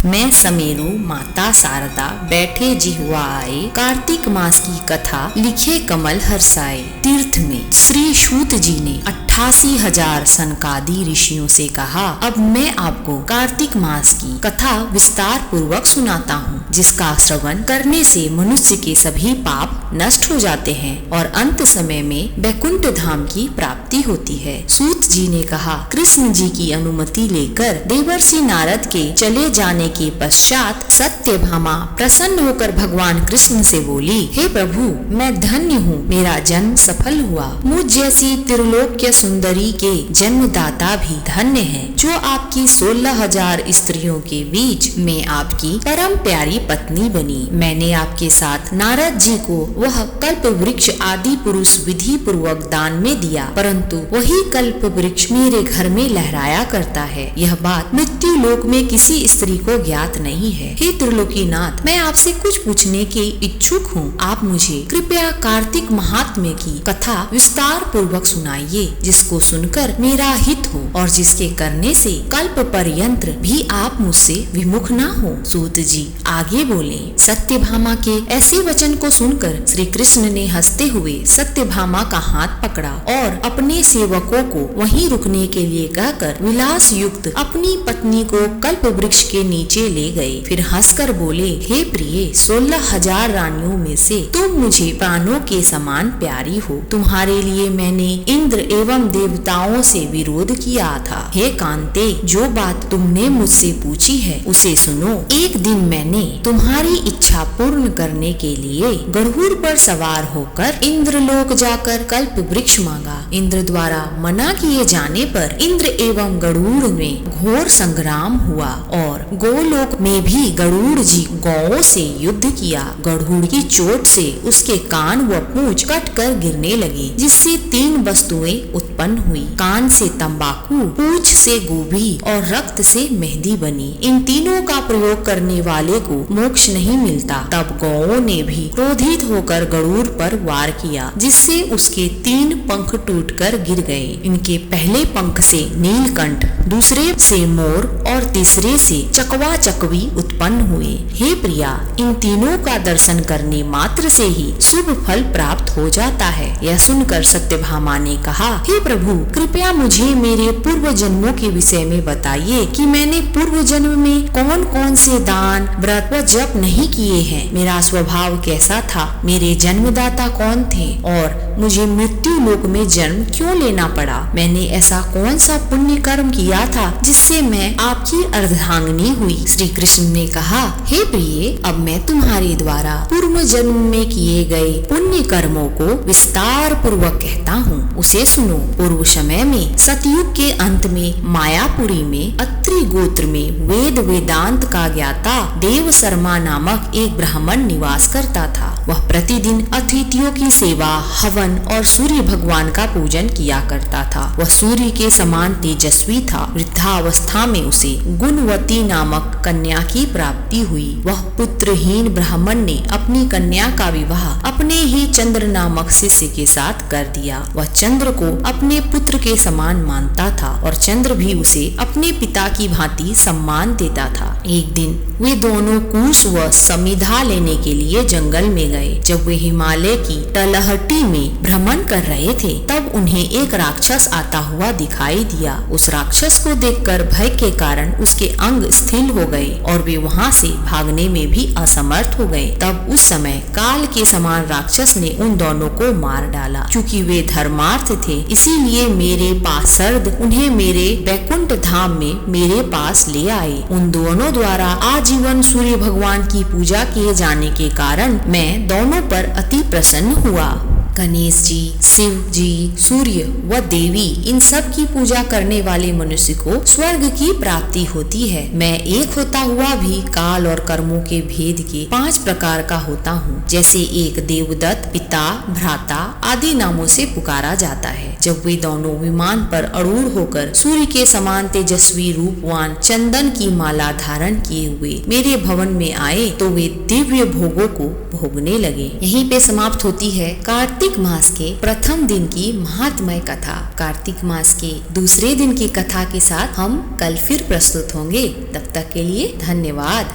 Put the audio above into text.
मैं समेरू माता शारदा बैठे जिह्वाए, कार्तिक मास की कथा लिखे कमल हर्षाए। तीर्थ में श्री सूत जी ने 88,000 सनकादि ऋषियों से कहा, अब मैं आपको कार्तिक मास की कथा विस्तार पूर्वक सुनाता हूँ, जिसका श्रवण करने से मनुष्य के सभी पाप नष्ट हो जाते हैं और अंत समय में वैकुंठ धाम की प्राप्ति होती है। सूत जी ने कहा, कृष्ण जी की अनुमति लेकर देवर्षि नारद के चले जाने के पश्चात सत्यभामा प्रसन्न होकर भगवान कृष्ण से बोली, हे प्रभु, मैं धन्य हूँ, मेरा जन्म सफल हुआ। मुझ जैसी त्रिलोक्य सुंदरी के जन्मदाता भी धन्य है, जो आपकी 16,000 स्त्रियों के बीच में आपकी परम प्यारी पत्नी बनी। मैंने आपके साथ नारद जी को वह कल्प वृक्ष आदि पुरुष विधि पूर्वक दान में दिया, परंतु वही कल्प वृक्ष मेरे घर में लहराया करता है। यह बात मृत्यु लोक में किसी स्त्री को ज्ञात नहीं है। हे त्रिलोकीनाथ, मैं आपसे कुछ पूछने के इच्छुक हूँ। आप मुझे कृपया कार्तिक महात्म्य की कथा विस्तार पूर्वक सुनाइए, जिसको सुनकर मेरा हित हो और जिसके करने से कल्प पर्यंत भी आप मुझसे विमुख न हो। सूत जी आगे बोले, सत्यभामा के ऐसे वचन को सुनकर श्री कृष्ण ने हंसते हुए सत्यभामा का हाथ पकड़ा और अपने सेवकों को वहीं रुकने के लिए कहकर विलास युक्त अपनी पत्नी को कल्प वृक्ष के नीचे ले गए। फिर हंसकर बोले, हे प्रिय, 16,000 रानियों में से तुम मुझे प्राणों के समान प्यारी हो। तुम्हारे लिए मैंने इंद्र एवं देवताओं से विरोध किया था। हे कांते, जो बात तुमने मुझसे पूछी है उसे सुनो। एक दिन मैंने तुम्हारी इच्छा पूर्ण करने के लिए गरुड़ पर सवार होकर इंद्रलोक जाकर कल्प वृक्ष मांगा। इंद्र द्वारा मना किए जाने पर इंद्र एवं गरुड़ में घोर संग्राम हुआ और गोलोक में भी गरुड़ जी गौओं से युद्ध किया। गरुड़ की चोट से उसके कान व पूंछ कट कर गिरने लगे, जिससे 3 वस्तुएं उत्पन्न हुई। कान से तंबाकू, पूंछ से गोभी और रक्त से मेहंदी बनी। इन तीनों का प्रयोग करने वाले को मोक्ष नहीं मिलता। तब गौओं ने भी क्रोधित होकर गरुड़ पर वार किया, जिससे उसके 3 पंख टूटकर गिर गए। इनके पहले पंख से नीलकंठ, दूसरे से मोर और तीसरे से चकवा चकवी उत्पन्न हुए। हे प्रिया, इन तीनों का दर्शन करने मात्र से ही शुभ फल प्राप्त हो जाता है। यह सुनकर सत्यभामा ने कहा, हे प्रभु, कृपया मुझे मेरे पूर्व जन्मों के विषय में बताइए कि मैंने पूर्व जन्म में कौन कौन से दान, व्रत व जप नहीं किए हैं। मेरा स्वभाव कैसा था, मेरे जन्मदाता कौन थे और मुझे मृत्यु लोक में जन्म क्यों लेना पड़ा। मैंने ऐसा कौन सा पुण्य कर्म किया था जिससे मैं आपकी अर्धांगिनी हुई। श्री कृष्ण ने कहा, हे प्रिय, अब मैं तुम्हारे द्वारा पूर्व जन्म में किए गए पुण्य कर्मों को विस्तार पूर्वक कहता हूँ, उसे सुनो। पूर्व समय में सतयुग के अंत में मायापुरी में अत्रि गोत्र में वेद वेदांत का ज्ञाता देव शर्मा नामक एक ब्राह्मण निवास करता था। वह प्रतिदिन अतिथियों की सेवा, हवन और सूर्य भगवान का पूजन किया करता था। वह सूर्य के समान तेजस्वी था। वृद्धावस्था में उसे गुणवती नामक कन्या की प्राप्ति हुई। वह पुत्रहीन ब्राह्मण ने अपनी कन्या का विवाह अपने ही चंद्र नामक शिष्य के साथ कर दिया। वह चंद्र को अपने पुत्र के समान मानता था और चंद्र भी उसे अपने पिता की भांति सम्मान देता था। एक दिन वे दोनों कुश व समिधा लेने के लिए जंगल में गए। जब वे हिमालय की तलहटी में भ्रमण कर रहे थे, तब उन्हें एक राक्षस आता हुआ दिखाई दिया। उस राक्षस को देखकर भय के कारण उसके अंग स्थिर हो गए और वे वहां से भागने में भी असमर्थ हो गए। तब उस समय काल के समान राक्षस ने उन दोनों को मार डाला। चूंकि वे धर्मार्थ थे, इसीलिए मेरे पास सर्द उन्हें मेरे वैकुंठ धाम में मेरे पास ले आए। उन दोनों द्वारा आजीवन सूर्य भगवान की पूजा किए जाने के कारण मैं दोनों पर अति प्रसन्न हुआ। गणेश जी, शिव जी, सूर्य व देवी, इन सब की पूजा करने वाले मनुष्य को स्वर्ग की प्राप्ति होती है। मैं एक होता हुआ भी काल और कर्मों के भेद के 5 प्रकार का होता हूँ। जैसे एक देवदत्त, पिता, भ्राता आदि नामों से पुकारा जाता है। जब वे दोनों विमान पर अरूढ़ होकर सूर्य के समान तेजस्वी रूपवान चंदन की माला धारण किए हुए मेरे भवन में आए, तो वे दिव्य भोगों को भोगने लगे। यहीं पे समाप्त होती है कार्तिक कार्तिक मास के प्रथम दिन की महात्मय कथा, कार्तिक मास के दूसरे दिन की कथा के साथ हम कल फिर प्रस्तुत होंगे। तब तक के लिए धन्यवाद।